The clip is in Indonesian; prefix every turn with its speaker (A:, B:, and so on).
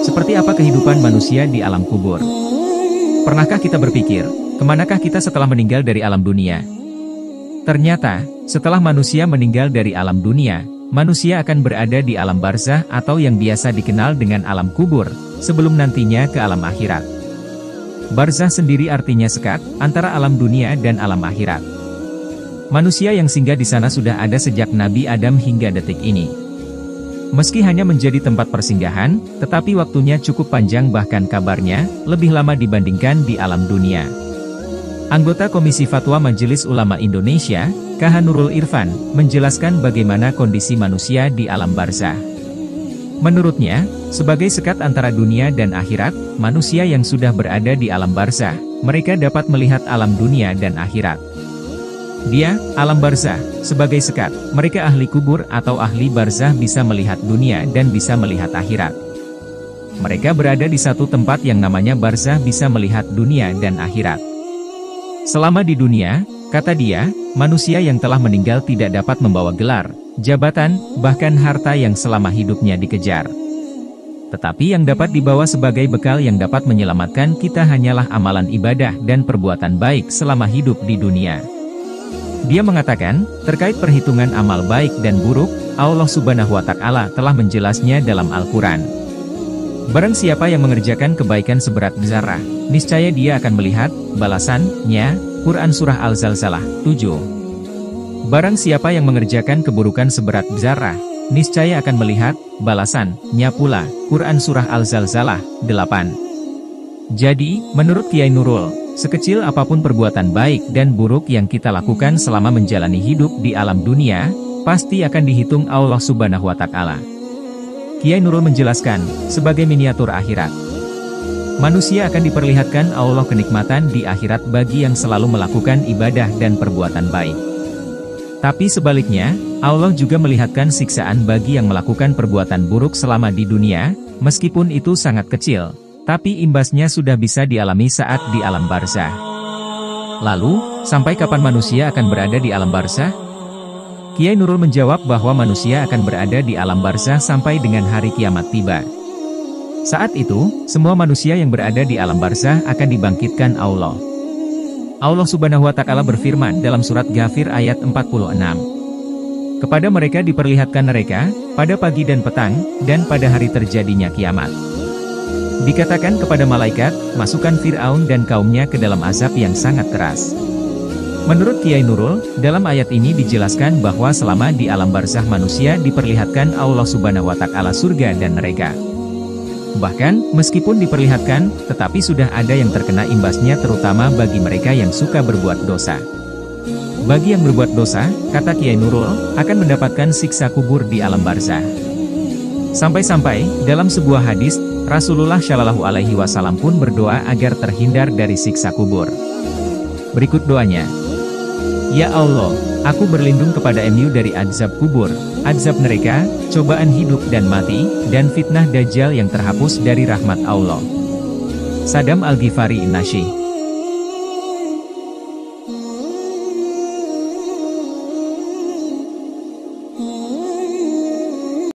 A: Seperti apa kehidupan manusia di alam kubur? Pernahkah kita berpikir, kemanakah kita setelah meninggal dari alam dunia? Ternyata, setelah manusia meninggal dari alam dunia, manusia akan berada di alam barzah atau yang biasa dikenal dengan alam kubur, sebelum nantinya ke alam akhirat. Barzah sendiri artinya sekat, antara alam dunia dan alam akhirat. Manusia yang singgah di sana sudah ada sejak Nabi Adam hingga detik ini. Meski hanya menjadi tempat persinggahan, tetapi waktunya cukup panjang bahkan kabarnya, lebih lama dibandingkan di alam dunia. Anggota Komisi Fatwa Majelis Ulama Indonesia, KH Nurul Irfan, menjelaskan bagaimana kondisi manusia di alam barzah. Menurutnya, sebagai sekat antara dunia dan akhirat, manusia yang sudah berada di alam barzah, mereka dapat melihat alam dunia dan akhirat. Dia, alam barzah, sebagai sekat, mereka ahli kubur atau ahli barzah bisa melihat dunia dan bisa melihat akhirat. Mereka berada di satu tempat yang namanya barzah bisa melihat dunia dan akhirat. Selama di dunia, kata dia, manusia yang telah meninggal tidak dapat membawa gelar, jabatan, bahkan harta yang selama hidupnya dikejar. Tetapi yang dapat dibawa sebagai bekal yang dapat menyelamatkan kita hanyalah amalan ibadah dan perbuatan baik selama hidup di dunia. Dia mengatakan, terkait perhitungan amal baik dan buruk, Allah Subhanahu wa Ta'ala telah menjelasnya dalam Al-Quran. Barang siapa yang mengerjakan kebaikan seberat zarah, niscaya dia akan melihat balasannya. Quran Surah Al-Zalzalah 7. Barang siapa yang mengerjakan keburukan seberat zarah, niscaya akan melihat balasannya pula. Quran Surah Al-Zalzalah 8. Jadi, menurut Kiai Nurul, sekecil apapun perbuatan baik dan buruk yang kita lakukan selama menjalani hidup di alam dunia, pasti akan dihitung Allah Subhanahu wa Ta'ala. Kiai Nurul menjelaskan, sebagai miniatur akhirat, manusia akan diperlihatkan Allah kenikmatan di akhirat bagi yang selalu melakukan ibadah dan perbuatan baik. Tapi sebaliknya, Allah juga melihatkan siksaan bagi yang melakukan perbuatan buruk selama di dunia, meskipun itu sangat kecil, tapi imbasnya sudah bisa dialami saat di alam barzah. Lalu, sampai kapan manusia akan berada di alam barzah? Kiai Nurul menjawab bahwa manusia akan berada di alam barzah sampai dengan hari kiamat tiba. Saat itu, semua manusia yang berada di alam barzah akan dibangkitkan Allah. Allah Subhanahu wa Ta'ala berfirman dalam surat Ghafir ayat 46. Kepada mereka diperlihatkan mereka, pada pagi dan petang, dan pada hari terjadinya kiamat. Dikatakan kepada malaikat, masukkan Fir'aun dan kaumnya ke dalam azab yang sangat keras. Menurut Kiai Nurul, dalam ayat ini dijelaskan bahwa selama di alam barzah manusia diperlihatkan Allah Subhanahu wa Ta'ala surga dan neraka. Bahkan, meskipun diperlihatkan, tetapi sudah ada yang terkena imbasnya terutama bagi mereka yang suka berbuat dosa. Bagi yang berbuat dosa, kata Kiai Nurul, akan mendapatkan siksa kubur di alam barzah. Sampai-sampai, dalam sebuah hadis, Rasulullah Shallallahu Alaihi Wasallam pun berdoa agar terhindar dari siksa kubur. Berikut doanya. Ya Allah, aku berlindung kepada MU dari azab kubur, azab neraka, cobaan hidup dan mati, dan fitnah Dajjal yang terhapus dari rahmat Allah. Sadam Al-Ghifari Nasyih.